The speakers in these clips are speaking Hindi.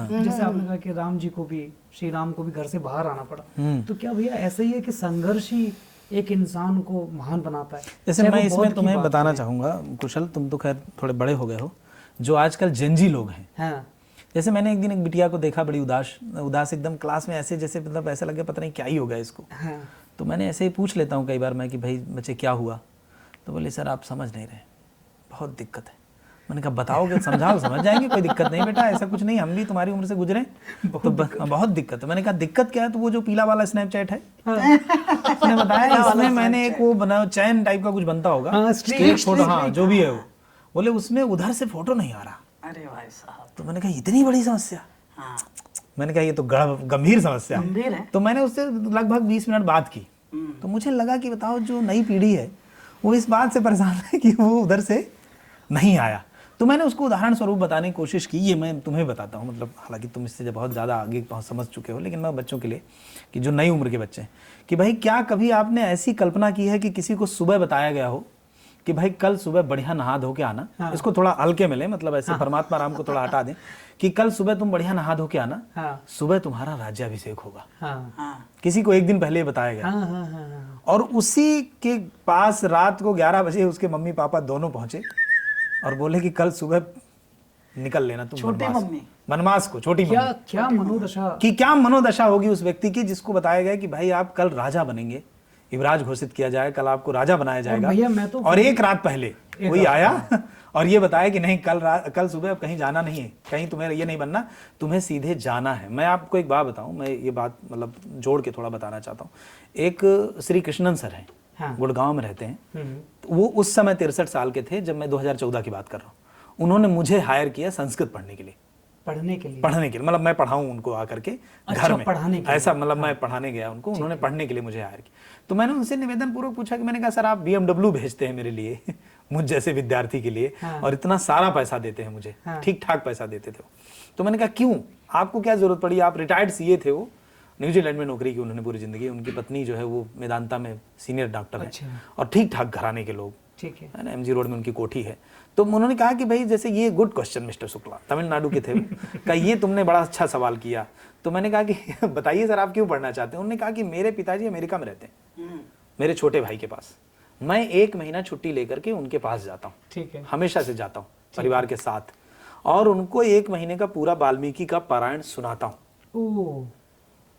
जैसे आपने कहा कि राम जी को भी, श्री राम को भी घर से बाहर आना पड़ा, तो क्या भैया ऐसा ही है कि संघर्ष ही एक इंसान को महान बनाता है? जैसे मैं इसमें तुम्हें बताना चाहूँगा कुशल, तुम तो खैर थोड़े बड़े हो गए हो, जो आजकल जेनजी लोग हैं। हाँ। जैसे मैंने एक दिन एक बिटिया को देखा बड़ी उदास एकदम क्लास में, ऐसे जैसे मतलब ऐसा लगे पता नहीं क्या ही हो गया इसको। हाँ। तो मैंने ऐसे ही पूछ लेता हूँ कई बार मैं कि भाई बच्चे क्या हुआ, तो बोले सर आप समझ नहीं रहे, बहुत दिक्कत है। मैंने कहा बताओगे, समझाओ, समझ जाएंगे, कोई दिक्कत नहीं बेटा, ऐसा कुछ नहीं, हम भी तुम्हारी उम्र से गुजरे, तो बहुत दिक्कत है। मैंने कहा दिक्कत क्या है, तो वो जो पीला वाला स्नैपचैट है, उसने बताया इसमें मैंने एक वो बना चैन टाइप का कुछ बनता होगा, स्ट्रेट फोटो, हाँ जो भी है वो, बोले उसमें उधर से फोटो नहीं आ रहा। अरे भाई साहब, तो मैंने कहा इतनी बड़ी समस्या। मैंने कहा ये तो गंभीर समस्या है। तो मैंने उससे लगभग 20 मिनट बात की, तो मुझे लगा कि बताओ जो नई पीढ़ी है वो इस बात से परेशान है कि वो उधर से नहीं आया। तो मैंने उसको उदाहरण स्वरूप बताने की कोशिश की, ये मैं तुम्हें बताता हूँ, मतलब हालांकि तुम इससे बहुत ज़्यादा आगे समझ चुके हो, लेकिन मैं बच्चों के लिए कि जो नई उम्र के बच्चे हैं, कि भाई क्या कभी आपने ऐसी कल्पना की है कि किसी को सुबह बताया गया हो कि भाई कल सुबह बढ़िया नहा धो के आना। हाँ। इसको थोड़ा हल्के में ले, मतलब ऐसे हाँ। परमात्मा राम को थोड़ा हटा दें कि कल सुबह तुम बढ़िया नहा धो के आना। हाँ। सुबह तुम्हारा राज्याभिषेक होगा। हाँ। किसी को एक दिन पहले बताया गया। हाँ। और उसी के पास रात को 11 बजे उसके मम्मी पापा दोनों पहुंचे और बोले कि कल सुबह निकल लेना तुम वनवास को। छोटी मम्मी, क्या मनोदशा, कि क्या मनोदशा होगी उस व्यक्ति की जिसको बताया गया कि भाई आप कल राजा बनेंगे, युवराज घोषित किया जाए, कल आपको राजा बनाया जाएगा। और एक रात पहले कोई आया और ये बताया कि नहीं कल सुबह कहीं जाना नहीं है, कहीं तुम्हें ये नहीं बनना, तुम्हें सीधे जाना है। मैं आपको एक बात बताऊं, मैं ये बात मतलब जोड़ के थोड़ा बताना चाहता हूँ। एक श्री कृष्णन सर हैं, हाँ। गुड़गांव में रहते हैं। वो उस समय 63 साल के थे जब मैं 2014 की बात कर रहा हूँ। उन्होंने मुझे हायर किया संस्कृत पढ़ने के लिए, मतलब मैं पढ़ाऊं उनको आकर के घर में, पढ़ाने के ऐसा मतलब मैं पढ़ाने गया उनको, उन्होंने पढ़ने के लिए मुझे हायर किया। तो मैंने उनसे निवेदन पूर्वक पूछा कि मैंने कहा सर आप BMW भेजते हैं मेरे लिए मुझ जैसे विद्यार्थी के लिए, और इतना सारा पैसा देते हैं मुझे, ठीक ठाक पैसा देते थे। तो मैंने कहा क्यों, आपको क्या जरूरत पड़ी, आप रिटायर्ड CA थे, वो न्यूजीलैंड में नौकरी की उन्होंने पूरी जिंदगी, उनकी पत्नी जो है वो मेदांता में सीनियर डॉक्टर है, और ठीक ठाक घराने के लोग, ठीक है ना, MG रोड में उनकी कोठी है। तो उन्होंने कहा कि भाई जैसे ये good question mister Shukla, Tamil Nadu के थे, कहा ये तुमने बड़ा अच्छा सवाल किया। तो मैंने कहा कि बताइए सर आप क्यों पढ़ना चाहते हैं। उन्होंने कहा कि मेरे पिताजी अमेरिका में रहते हैं, मेरे छोटे भाई के पास, मैं 1 महीना छुट्टी लेकर के उनके पास जाता हूँ, ठीक है, हमेशा से जाता हूँ परिवार के साथ, और उनको 1 महीने का पूरा वाल्मीकि का पारायण सुनाता हूँ।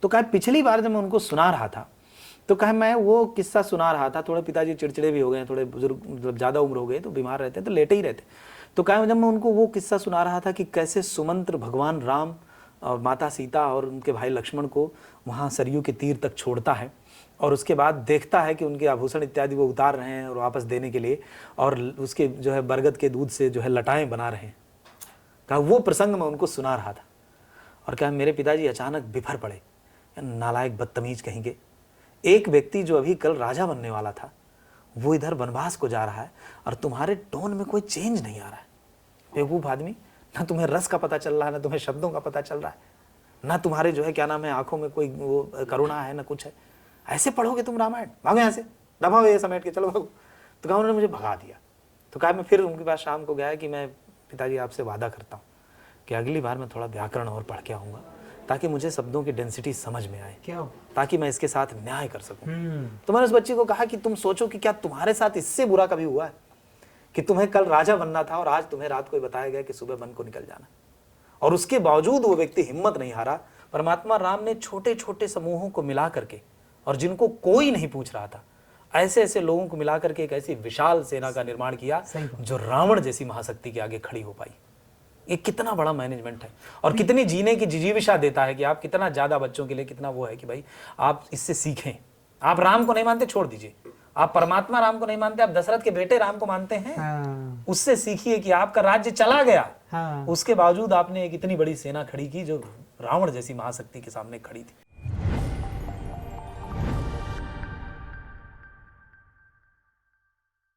तो कहा पिछली बार जब मैं उनको सुना रहा था तो कहा मैं वो किस्सा सुना रहा था, थोड़े पिताजी चिड़चिड़े भी हो गए, थोड़े बुजुर्ग मतलब ज़्यादा उम्र हो गए, तो बीमार रहते हैं तो लेटे ही रहते। तो कहा जब मैं उनको वो किस्सा सुना रहा था कि कैसे सुमंत्र भगवान राम और माता सीता और उनके भाई लक्ष्मण को वहाँ सरयू के तीर तक छोड़ता है, और उसके बाद देखता है कि उनके आभूषण इत्यादि वो उतार रहे हैं और वापस देने के लिए, और उसके जो है बरगद के दूध से जो है लटाएँ बना रहे हैं। कहा वो प्रसंग मैं उनको सुना रहा था, और कहा मेरे पिताजी अचानक बिफर पड़े, नालायक बदतमीज कहेंगे, एक व्यक्ति जो अभी कल राजा बनने वाला था वो इधर वनवास को जा रहा है और तुम्हारे टोन में कोई चेंज नहीं आ रहा है। बेवकूफ आदमी, ना तुम्हें रस का पता चल रहा है, ना तुम्हें शब्दों का पता चल रहा है, ना तुम्हारे जो है क्या नाम है आंखों में कोई वो करुणा है, ना कुछ है। ऐसे पढ़ोगे तुम रामायण, भागो यहाँ से, दबाओ ये समेट के चलो भागो। तो कहा उन्होंने मुझे भगा दिया। तो कहा मैं फिर उनके पास शाम को गया कि मैं पिताजी आपसे वादा करता हूँ कि अगली बार मैं थोड़ा व्याकरण और पढ़ के आऊँगा ताकि मुझे शब्दों की डेंसिटी समझ में आए, क्या ताकि मैं इसके साथ न्याय कर सकूं। तो मैंने उस बच्ची को कहा कि तुम सोचो कि क्या तुम्हारे साथ इससे बुरा कभी हुआ है कि तुम्हें कल राजा बनना था और आज तुम्हें रात को बताया गया कि सुबह वन को निकल जाना, और उसके बावजूद वो व्यक्ति हिम्मत नहीं हारा। परमात्मा राम ने छोटे छोटे समूहों को मिला करके, और जिनको कोई नहीं पूछ रहा था, ऐसे ऐसे लोगों को मिला करके एक ऐसी विशाल सेना का निर्माण किया जो रावण जैसी महाशक्ति के आगे खड़ी हो पाई। ये कितना बड़ा मैनेजमेंट है, और कितनी जीने की जिजीविषा देता है कि आप कितना ज्यादा बच्चों के लिए कितना वो है कि भाई आप इससे सीखें। आप राम को नहीं मानते, छोड़ दीजिए, आप परमात्मा राम को नहीं मानते, आप दशरथ के बेटे राम को मानते हैं। हाँ। उससे सीखिए कि आपका राज्य चला गया, हाँ। उसके बावजूद आपने एक इतनी बड़ी सेना खड़ी की जो रावण जैसी महाशक्ति के सामने खड़ी थी।